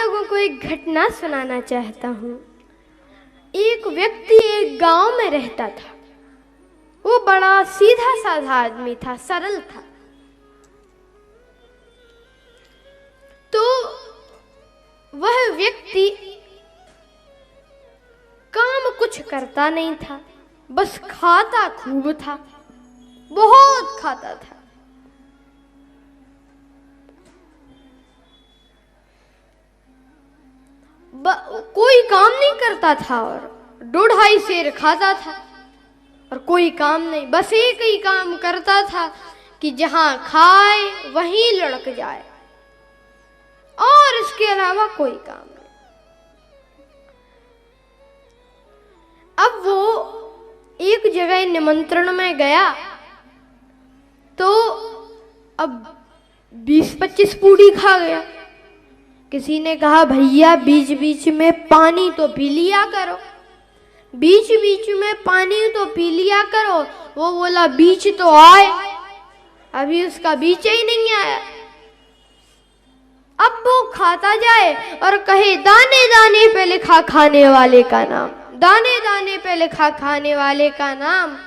लोगों को एक घटना सुनाना चाहता हूँ। एक व्यक्ति एक गांव में रहता था। वो बड़ा सीधा साधा आदमी था, सरल था। तो वह व्यक्ति काम कुछ करता नहीं था, बस खाता खूब था, बहुत खाता था। कोई काम नहीं करता था और 2-2.5 सेर खाता था और कोई काम नहीं, बस एक ही काम करता था कि जहां खाए वहीं लुढ़क जाए, और इसके अलावा कोई काम नहीं। अब वो एक जगह निमंत्रण में गया तो अब 20-25 पूड़ी खा गया। किसी ने कहा, भैया बीच बीच में पानी तो पी लिया करो, बीच बीच में पानी तो पी लिया करो। वो बोला, बीच तो आए, अभी उसका बीच ही नहीं आया। अब वो खाता जाए और कहे, दाने दाने पे लिखा खाने वाले का नाम, दाने दाने पे लिखा खाने वाले का नाम।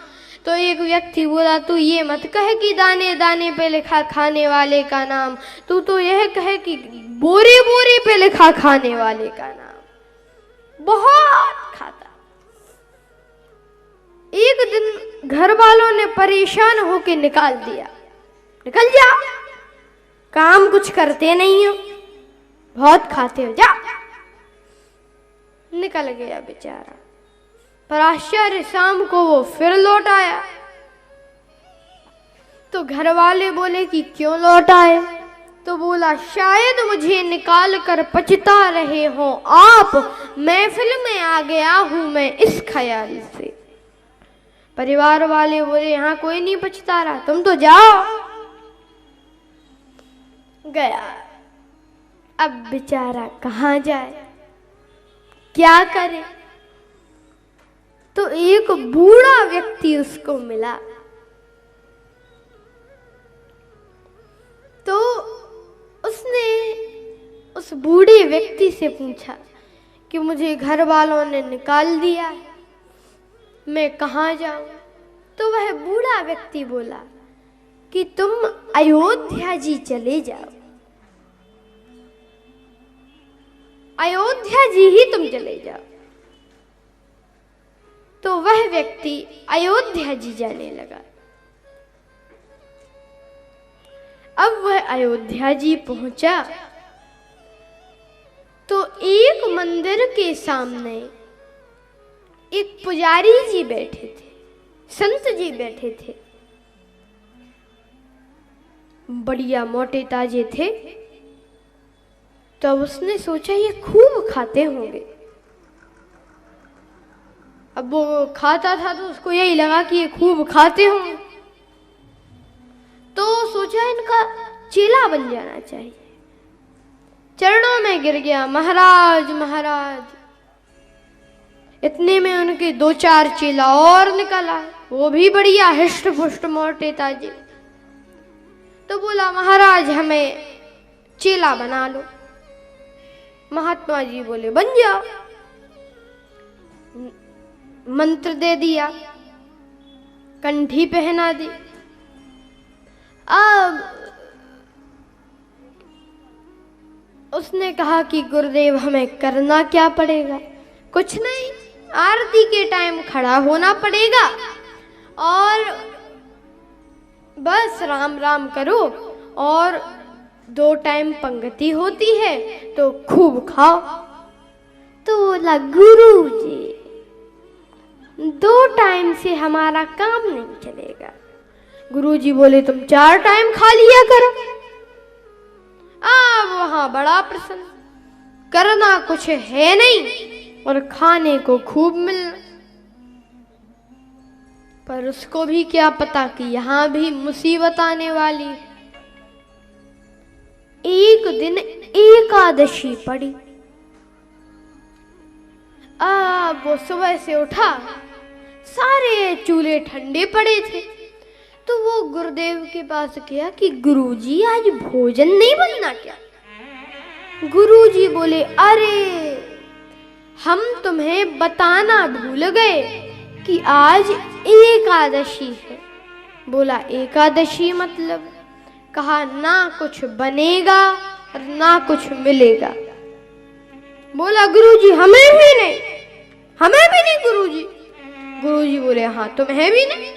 तो एक व्यक्ति बोला, तू ये मत कहे कि दाने दाने पे लिखा खाने वाले का नाम, तू तो यह कहे कि बोरे बोरे पे लिखा खाने वाले का नाम। बहुत खाता। एक दिन घर वालों ने परेशान होके निकाल दिया, निकल जा, काम कुछ करते नहीं हो, बहुत खाते हो, जा। निकल गया बेचारा। पर आश्चर्य, शाम को वो फिर लौट आया। तो घर वाले बोले कि क्यों लौट आए? तो बोला, शायद मुझे निकाल कर पछता रहे हो आप, महफिल में आ गया हूं मैं इस ख्याल से। परिवार वाले बोले, यहाँ कोई नहीं पछता रहा, तुम तो जाओ। गया। अब बेचारा कहाँ जाए, क्या करे? तो एक बूढ़ा व्यक्ति उसको मिला। तो उसने उस बूढ़े व्यक्ति से पूछा कि मुझे घर वालों ने निकाल दिया, मैं कहाँ जाऊं? तो वह बूढ़ा व्यक्ति बोला कि तुम अयोध्या जी चले जाओ, अयोध्या जी ही तुम चले जाओ। तो वह व्यक्ति अयोध्या जी जाने लगा। अब वह अयोध्या जी पहुंचा तो एक मंदिर के सामने एक पुजारी जी बैठे थे, संत जी बैठे थे, बढ़िया मोटे ताजे थे। तो उसने सोचा ये खूब खाते होंगे। अब वो खाता था तो उसको यही लगा कि ये खूब खाते होंगे, तो सोचा इनका चेला बन जाना चाहिए। चरणों में गिर गया, महाराज महाराज। इतने में उनके 2-4 चेला और निकला, वो भी बढ़िया हिष्ट पुष्ट मोटे ताजे। तो बोला, महाराज हमें चेला बना लो। महात्मा जी बोले, बन जाओ। मंत्र दे दिया, कंठी पहना दी। अब उसने कहा कि गुरुदेव हमें करना क्या पड़ेगा? कुछ नहीं, आरती के टाइम खड़ा होना पड़ेगा और बस राम राम करो, और 2 टाइम पंक्ति होती है तो खूब खाओ। तो बोला, गुरु जी 2 टाइम से हमारा काम नहीं चलेगा। गुरुजी बोले, तुम 4 टाइम खा लिया करो। अब वहां बड़ा प्रसन्न, करना कुछ है नहीं और खाने को खूब मिलना। पर उसको भी क्या पता कि यहां भी मुसीबत आने वाली। एक दिन एकादशी पड़ी। अब वो सुबह से उठा, सारे चूल्हे ठंडे पड़े थे। तो वो गुरुदेव के पास गया कि गुरुजी आज भोजन नहीं बनना क्या? गुरुजी बोले, अरे हम तुम्हें बताना भूल गए कि आज एकादशी है। बोला, एकादशी मतलब? कहा, ना कुछ बनेगा और ना कुछ मिलेगा। बोला, गुरुजी हमें भी नहीं, हमें भी नहीं गुरुजी। गुरुजी बोले, हाँ तुम्हें भी नहीं।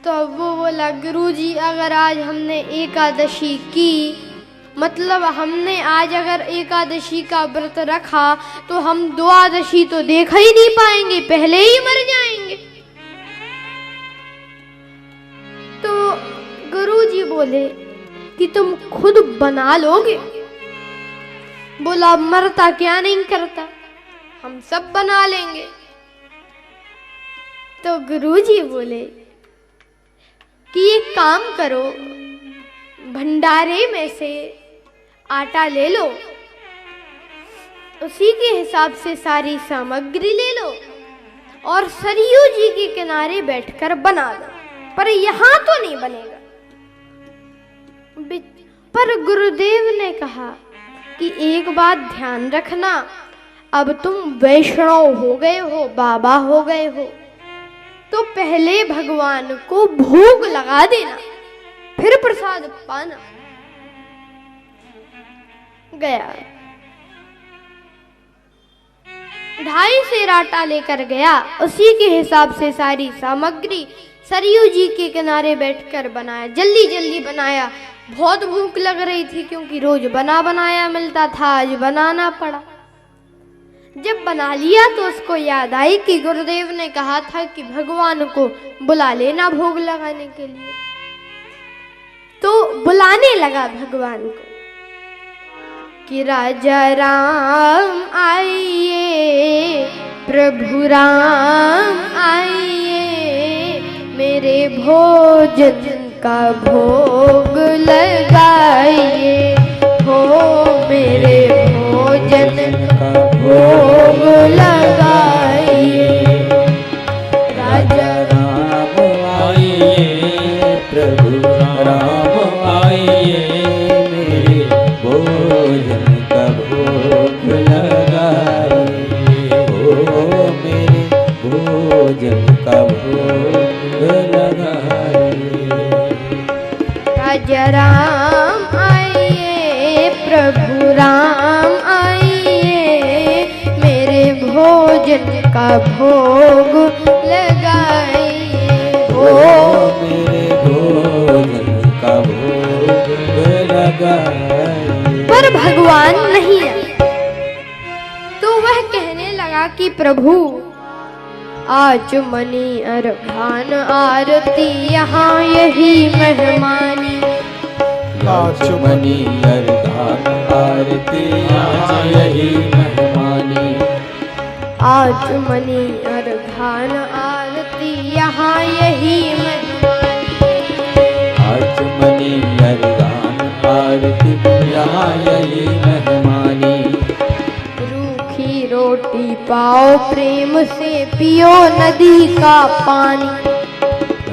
तो वो बोला, गुरुजी अगर आज हमने एकादशी की, मतलब हमने आज अगर एकादशी का व्रत रखा तो हम द्वादशी तो देख ही नहीं पाएंगे, पहले ही मर जाएंगे। तो गुरुजी बोले कि तुम खुद बना लोगे? बोला, मरता क्या नहीं करता, हम सब बना लेंगे। तो गुरुजी बोले कि एक काम करो, भंडारे में से आटा ले लो, उसी के हिसाब से सारी सामग्री ले लो और सरयू जी के किनारे बैठकर बना लो, पर यहां तो नहीं बनेगा। पर गुरुदेव ने कहा कि एक बात ध्यान रखना, अब तुम वैष्णव हो गए हो, बाबा हो गए हो, तो पहले भगवान को भोग लगा देना, फिर प्रसाद पाना। गया 2.5 सेर आटा लेकर गया, उसी के हिसाब से सारी सामग्री सरयू जी के किनारे बैठकर बनाया। जल्दी जल्दी बनाया, बहुत भूख लग रही थी क्योंकि रोज बना बनाया मिलता था, आज बनाना पड़ा। जब बना लिया तो उसको याद आई कि गुरुदेव ने कहा था कि भगवान को बुला लेना भोग लगाने के लिए। तो बुलाने लगा भगवान को कि राजा राम आइए, प्रभु राम आइए, मेरे भोजन का भोग लगाइए, हो मेरे भोजन का भोग लगाइए। राजा राम आइए, प्रभु राम आइए, मेरे भोजन का भोग लगाइए, हो मेरे भोजन का भोग लगाइए। राजा राम आइए, प्रभु राम आइए, मेरे भोजन का भोग लगाइए, हो मेरे भोजन का भोग लगाइए। पर भगवान नहीं है। तो वह कहने लगा कि प्रभु आज मनी अर्घान आरती यहाँ यही मेहमानी, आज मनी अर्घान आरती यहाँ यही मेहमानी, आज मनी अर्घान आरती यहाँ यही मेहमानी, आज मनी अर्घान आरती यहाँ यही मेहमानी। रूखी रोटी पाओ प्रेम से पियो नदी का पानी,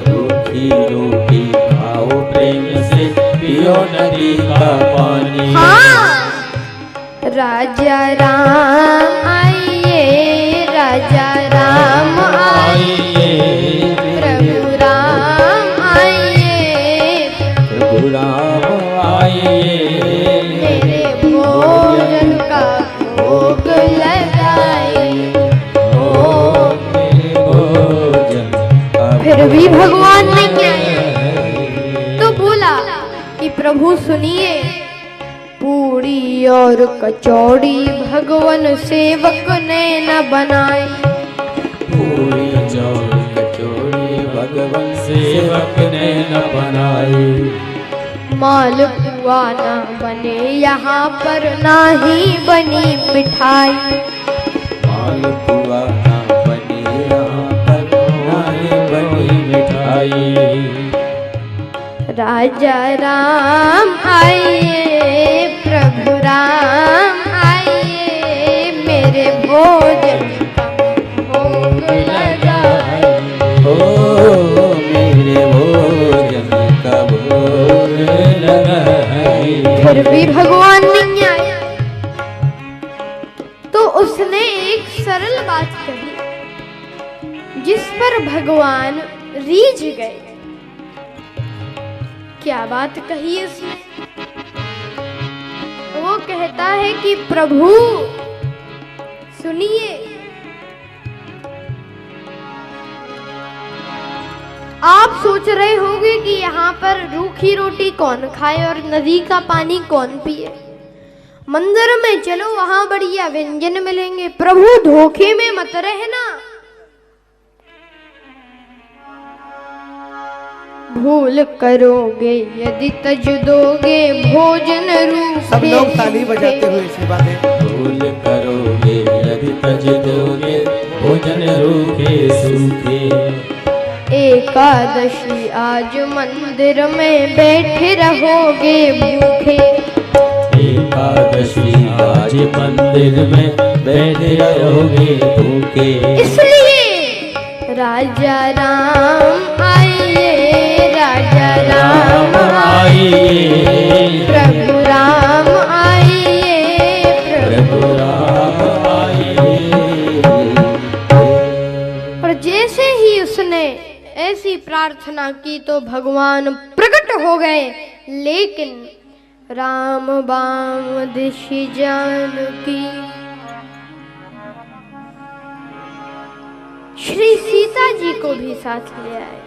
रूखी रोटी खाओ प्रेम से पियो नदी का पानी। हाँ, राजा राम आइए, राजा राम आइए, प्रभु राम आइए, प्रभु राम आइए, मेरे भोजन का भोग लगाइए, हो मेरे भोजन का फिर भी भगवान नहीं आए। तो बोला कि प्रभु सुनिए, पूरी और कचौड़ी भगवान सेवक ने न बनाए, पूरी और कचौड़ी भगवान सेवक ने न बनाई, मालपुआ ना बने यहाँ पर, ना ही बनी मिठाई, मालपुआ ना बने यहाँ पर, ना ही बनी मिठाई। राजा राम आइए, प्रभु राम आइए, मेरे भोजन का भोग लगाइए, हो मेरे भोजन का भोग लगाइए। फिर भी भगवान नहीं आए। तो उसने एक सरल बात कही जिस पर भगवान रीझ गए। क्या बात कही उसने? वो कहता है कि प्रभु सुनिए, आप सोच रहे होंगे कि यहाँ पर रूखी रोटी कौन खाए और नदी का पानी कौन पिए। मंदिर में चलो, वहां बढ़िया व्यंजन मिलेंगे। प्रभु धोखे में मत रहना। भूल करोगे यदि तज दोगे भोजन रूखे। सब लोग ताली बजाते हुए सेवा दें। भूल करोगे यदि तज दोगे भोजन रूखे सूखे। एकादशी आज मंदिर में बैठे रहोगे भूखे। एकादशी आज मंदिर में बैठे रहोगे भूखे। इसलिए राजा राम आइए, राजा राम आइए, प्रभु राम आइए, प्रभु राम आइए। और जैसे ही उसने ऐसी प्रार्थना की तो भगवान प्रकट हो गए। लेकिन राम बाम दिशि जानकी, श्री सीता जी को भी साथ ले आए।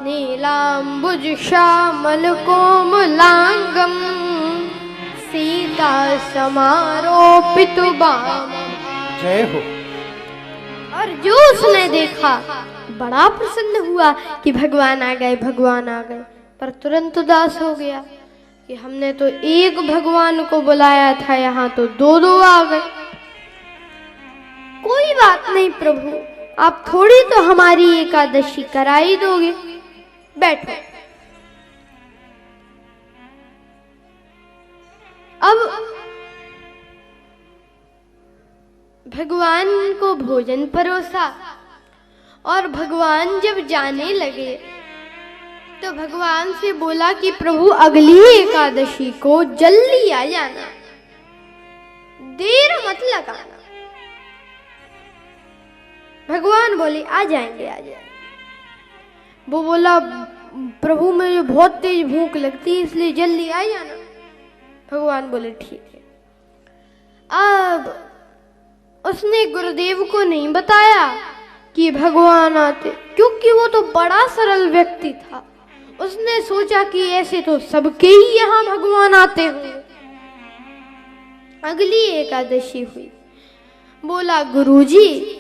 नीलांबुज श्यामल कोमलांगम सीता समारोपित बाम। जय हो। और जो उसने देखा बड़ा प्रसन्न हुआ कि भगवान आ गए, भगवान आ गए। पर तुरंत उदास हो गया कि हमने तो एक भगवान को बुलाया था, यहाँ तो दो दो आ गए। कोई बात नहीं प्रभु, आप थोड़ी तो हमारी एकादशी करा ही दोगे, बैठो। अब भगवान को भोजन परोसा और भगवान जब जाने लगे तो भगवान से बोला कि प्रभु अगली एकादशी को जल्दी आ जाना, देर मत लगाना। भगवान बोले आ जाएंगे, आ जाएंगे। वो बोला प्रभु मुझे बहुत तेज भूख लगती है इसलिए जल्दी आ जाना। भगवान बोले ठीक है। अब उसने गुरुदेव को नहीं बताया कि भगवान आते, क्योंकि वो तो बड़ा सरल व्यक्ति था। उसने सोचा कि ऐसे तो सबके ही यहाँ भगवान आते होंगे। अगली एकादशी हुई, बोला गुरुजी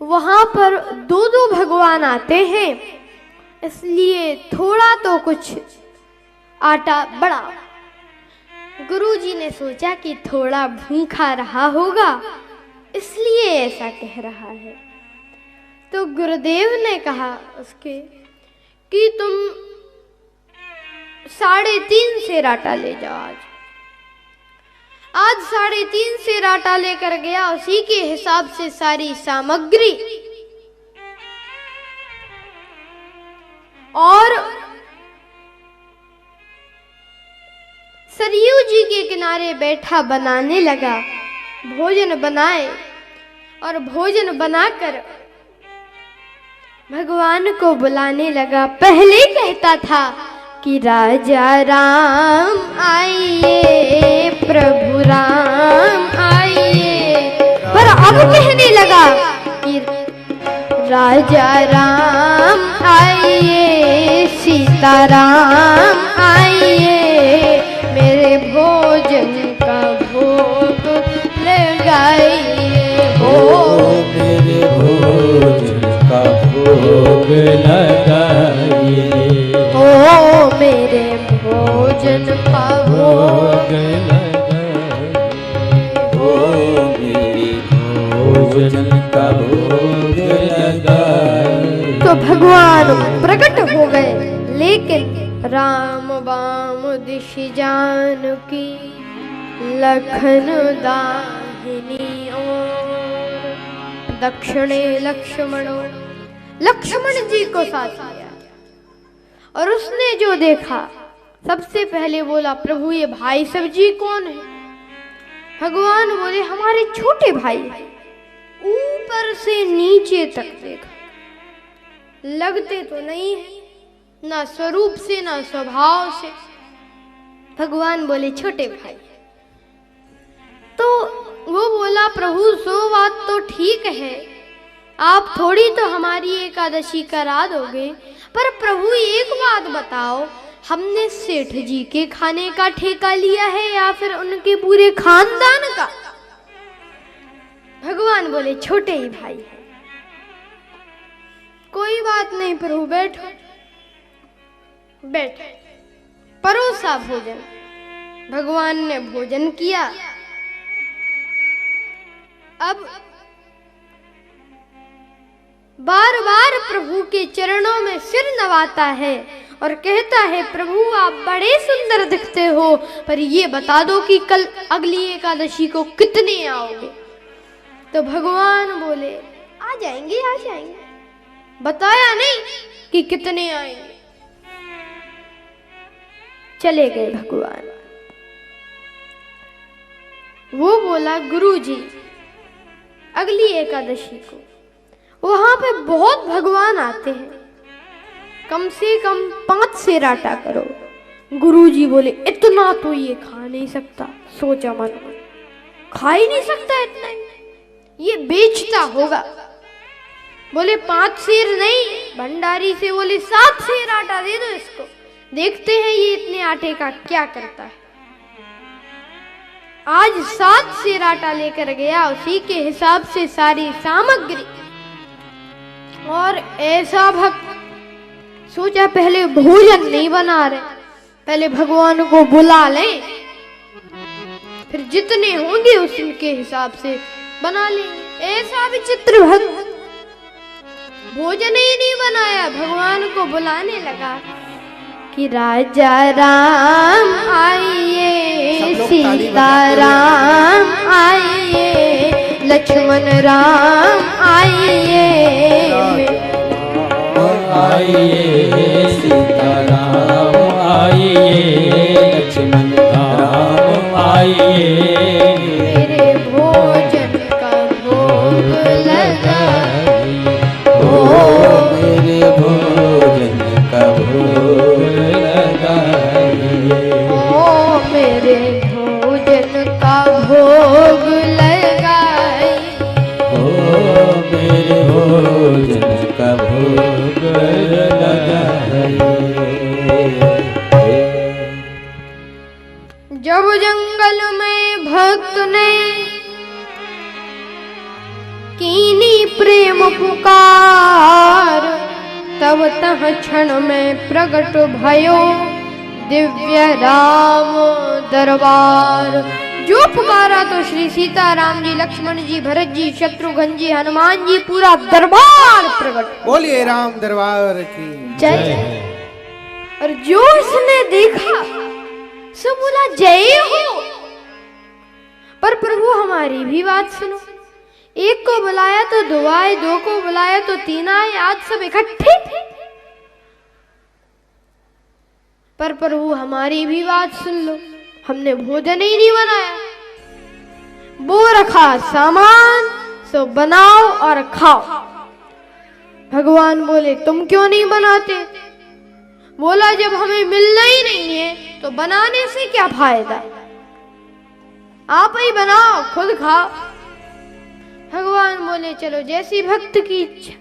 वहां पर दो दो भगवान आते हैं, इसलिए थोड़ा तो कुछ आटा बढ़ा। गुरुजी ने सोचा कि थोड़ा भूखा रहा होगा इसलिए ऐसा कह रहा है। तो गुरुदेव ने कहा उसके कि तुम 3.5 सेर आटा ले जाओ। आज 3.5 सेर आटा लेकर गया, उसी के हिसाब से सारी सामग्री और सरयू जी के किनारे बैठा बनाने लगा। भोजन बनाए और भोजन बनाकर भगवान को बुलाने लगा। पहले कहता था कि राजा राम आइए, प्रभु राम आइए, पर अब कहने लगा कि राजा राम आइए, सीता राम आइए, मेरे भोजन का भोग लगाइए हो, मेरे भोजन का भोग लगाइए हो, मेरे भोजन का भोग लगाइए हो, मेरे भोजन का भोग लगाइए। तो भगवान प्रकट हो गए। लेकिन राम बाम दिशि जानकी, लखन दाहिनी ओर, दक्षिणे लक्ष्मणो। लक्ष्मण जी को साथ लिया और उसने जो देखा सबसे पहले बोला, प्रभु ये भाई सब जी कौन है? भगवान बोले, हमारे छोटे भाई हैं। ऊपर से नीचे तक देखा, लगते तो नहीं है, ना स्वरूप से ना स्वभाव से। भगवान बोले, छोटे भाई। तो वो बोला, प्रभु सो बात तो ठीक है, आप थोड़ी तो हमारी एकादशी करा दोगे, पर प्रभु एक बात बताओ, हमने सेठ जी के खाने का ठेका लिया है या फिर उनके पूरे खानदान का? भगवान बोले, छोटे ही भाई है। कोई बात नहीं प्रभु, बैठो। बैठो, परोसा भोजन। भगवान ने भोजन किया। अब बार बार प्रभु के चरणों में सिर नवाता है और कहता है, प्रभु आप बड़े सुंदर दिखते हो, पर ये बता दो कि कल अगली एकादशी को कितने आओगे? तो भगवान बोले, आ जाएंगे आ जाएंगे। बताया नहीं कि कितने आएंगे। चले गए भगवान। वो बोला, गुरुजी अगली एकादशी को वहां पे बहुत भगवान आते हैं, कम से कम 5 सेर आटा करो। गुरुजी बोले, इतना तो ये खा नहीं सकता। सोचा मन में, खा ही नहीं सकता इतना, ये बेचता होगा। बोले 5 सेर नहीं, भंडारी से बोले 7 सेर आटा दे दो इसको, देखते हैं ये इतने आटे का क्या करता है। आज 7 सेर आटा लेकर गया, उसी के हिसाब से सारी सामग्री। और ऐसा भक्त, सोचा पहले भोजन नहीं बना रहे, पहले भगवान को बुला लें, फिर जितने होंगे उनके हिसाब से बना लेंगे। ऐसा विचित्र भक्त, भोजन ही नहीं बनाया, भगवान को बुलाने लगा कि राजा राम आइए, सीता राम आइए, लक्ष्मण राम आइए, आइए सीता राम आइए, लक्ष्मण राम आइए, मेरे भोजन का भोग लगाइए, ओ मेरे भोजन का भोग लगाइए, ओ मेरे भोजन का भोग लगाइए, ओ मेरे भोजन का भोग लगाइए। जब जंगल में भक्त ने कीनी प्रेम पुकार, तब तह क्षण में प्रकट भयो दिव्य राम दरबार। जो पुकारा तो श्री सीता राम जी, लक्ष्मण जी, भरत जी, शत्रुघ्न जी, हनुमान जी, पूरा दरबार प्रकट। बोलिए राम दरबार की जय। और जो उसने देखा सब बोला, जय हो। पर प्रभु हमारी भी बात सुनो, एक को बुलाया तो 2 आए, 2 को बुलाया तो 3 आए, आज सब इकट्ठे थे। पर प्रभु हमारी भी बात सुन लो, हमने भोजन ही नहीं बनाया, वो रखा सामान, सो बनाओ और खाओ। भगवान बोले, तुम क्यों नहीं बनाते? बोला, जब हमें मिलना ही नहीं है तो बनाने से क्या फायदा, आप ही बनाओ, खुद खाओ। भगवान बोले, चलो जैसी भक्त की इच्छा।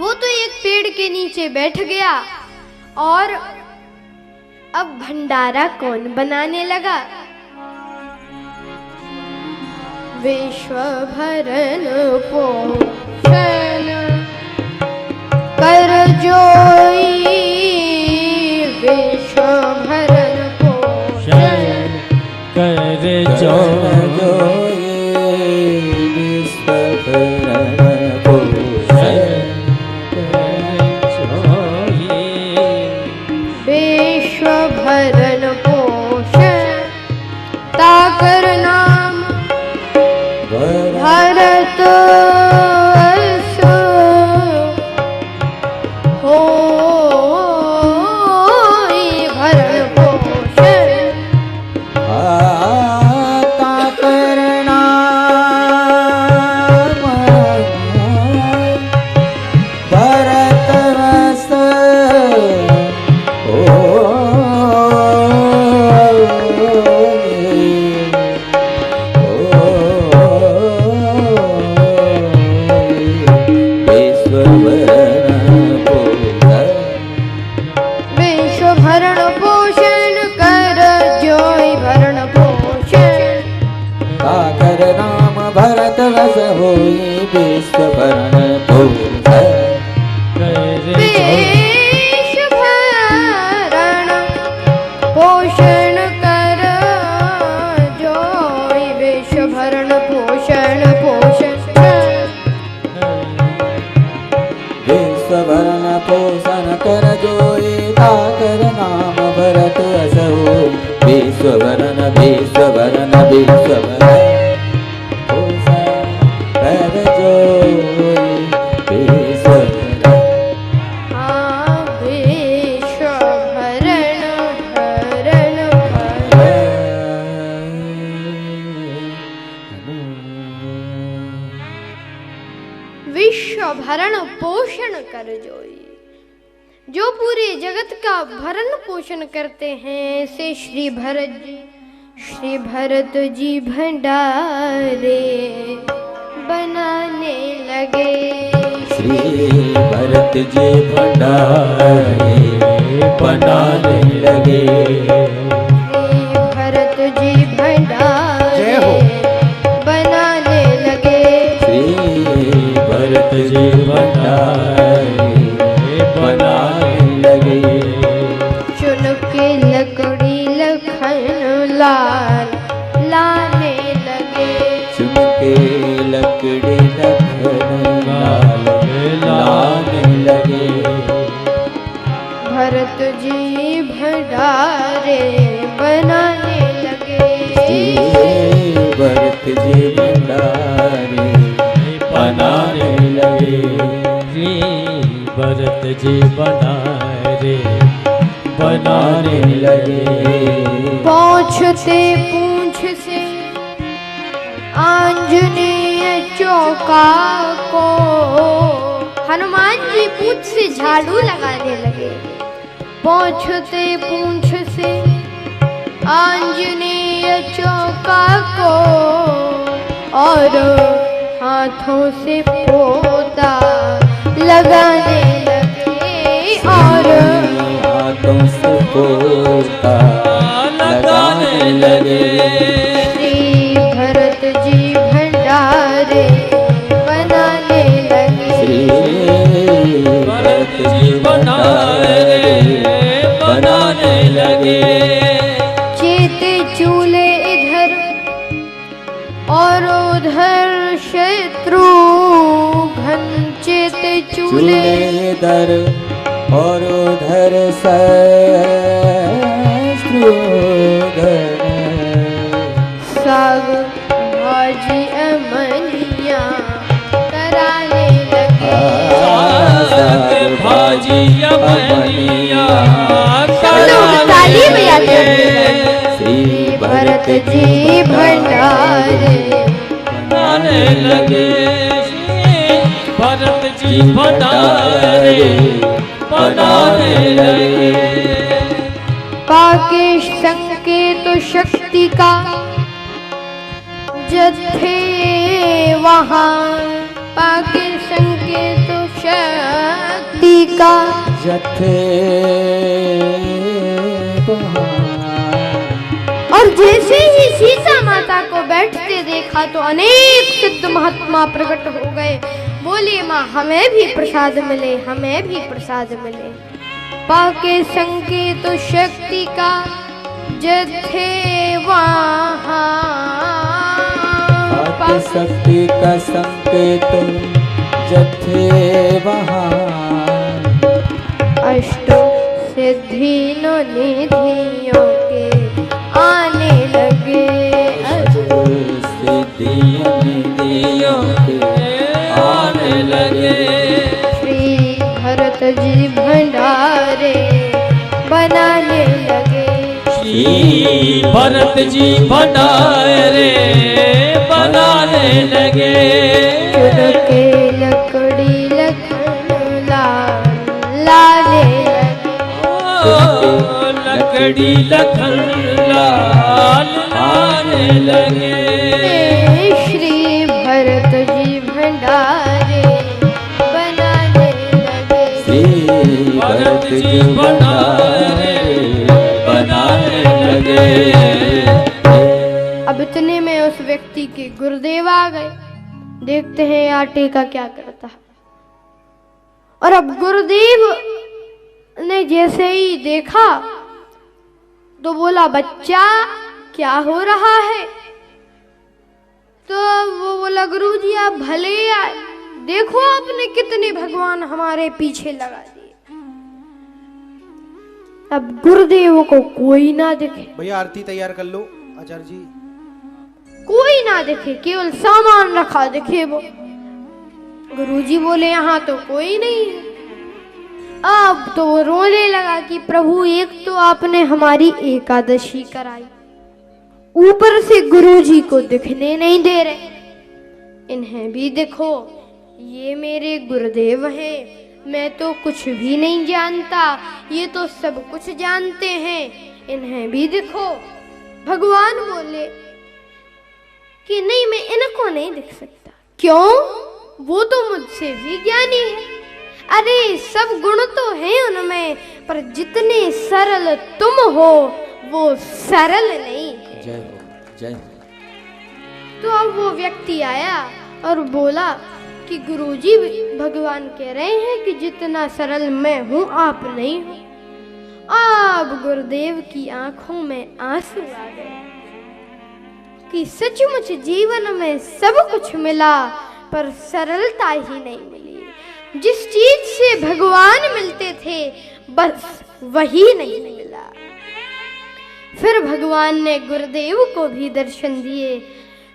वो तो एक पेड़ के नीचे बैठ गया और अब भंडारा कौन बनाने लगा? विश्व भरन पोषण कर जोई, विश्व भरन पोषण कर जोई, विश्व भरन पोषण कर जोई, विश्व भरन पोषण ताकर नाम भरत हो, भरण पोषण कर जोई। जो पूरे जगत का भरण पोषण करते हैं से श्री भरत जी भंडारे बनाने लगे। श्री भरत जी भंडारे बनाने लगे। श्री भरत जी भंडारे बनाने लगे। श्री भरत जी भंडारे बनाने लगे। चुन के लकड़ी लखन लाल लाने लगे। चुन के लकड़ी लखन लाल लाने लगे। भरत जी भंडारे बनाने लगे। भरत जी भंडारे बनाने लगे। भरत जी भंडारे बनाने लगे। पूंछ से आंजनेय चौका को हनुमान जी पूंछ से झाड़ू लगाने लगे। पूंछ से आंजनेय चौका को और हाथों से पोता लगाने लगे। और हाथों से पोता लगाने लगे। श्री भरत जी भंडारे बनाने लगे। श्री भरत जी भंडारे बनाने लगे। चेते चूल्हे इधर और उधर शत्रुघ्न। चेते चूल्हे इधर और उधर साग भाजी अमनिया कराने लगे। साग भाजी अमनिया ताली बजाते श्री भरत जी भंडारे बनाने लगे। भरत जी भंडारे बनाने लगे। पाके संकेत शक्ति का जथे वहाँ। पाके संकेत शक्ति का जथे और जैसे ही सीता माता को बैठते देखा तो अनेक सिद्ध महात्मा प्रकट हो गए। बोले माँ हमें भी प्रसाद मिले, हमें भी प्रसाद मिले। पाके संकेत शक्ति का जथे वहाँ। पाके शक्ति का संकेत जथे वहाँ। अष्ट सिद्धि निधियों के आने लगे। सिद्धियों निधियों के आने लगे। श्री भरत जी भंडारे बनाने लगे। श्री भरत जी भंडारे बनाने लगे। चुन के लकड़ी लखन लाने लगे। लकड़ी लखन लाल लाने लगे। श्री भरत जी भंडारे बनाने लगे। श्री भरत जी भंडारे बनाने लगे। अब इतने में उस व्यक्ति के गुरुदेव आ गए। देखते हैं आटे का क्या करता है। और अब गुरुदेव ने जैसे ही देखा तो बोला बच्चा क्या हो रहा है। तो वो बोला गुरुजी आप भले आए, देखो आपने कितने भगवान हमारे पीछे लगा दिए। अब गुरुदेव को कोई ना दिखे। भैया आरती तैयार कर लो आचार्य जी। कोई ना दिखे, केवल सामान रखा दिखे वो। गुरुजी बोले यहाँ तो कोई नहीं है। अब तो वो रोने लगा कि प्रभु एक तो आपने हमारी एकादशी कराई, ऊपर से गुरुजी को दिखने नहीं दे रहे, इन्हें भी देखो ये मेरे गुरुदेव हैं, मैं तो कुछ भी नहीं जानता, ये तो सब कुछ जानते हैं, इन्हें भी देखो। भगवान बोले कि नहीं, मैं इनको नहीं देख सकता। क्यों? वो तो मुझसे भी ज्ञानी है। अरे सब गुण तो हैं उनमें, पर जितने सरल तुम हो वो सरल नहीं है। जय हो, जय हो। तो अब वो व्यक्ति आया और बोला कि गुरुजी, भगवान कह रहे हैं कि जितना सरल मैं हूं आप नहीं हो। अब गुरुदेव की आंखों में आंसू आ गए कि सचमुच जीवन में सब कुछ मिला, पर सरलता ही नहीं मिली। जिस चीज से भगवान मिलते थे बस वही नहीं मिला। फिर भगवान ने गुरुदेव को भी दर्शन दिए।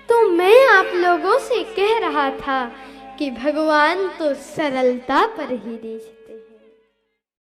तो मैं आप लोगों से कह रहा था कि भगवान तो सरलता पर ही देखते।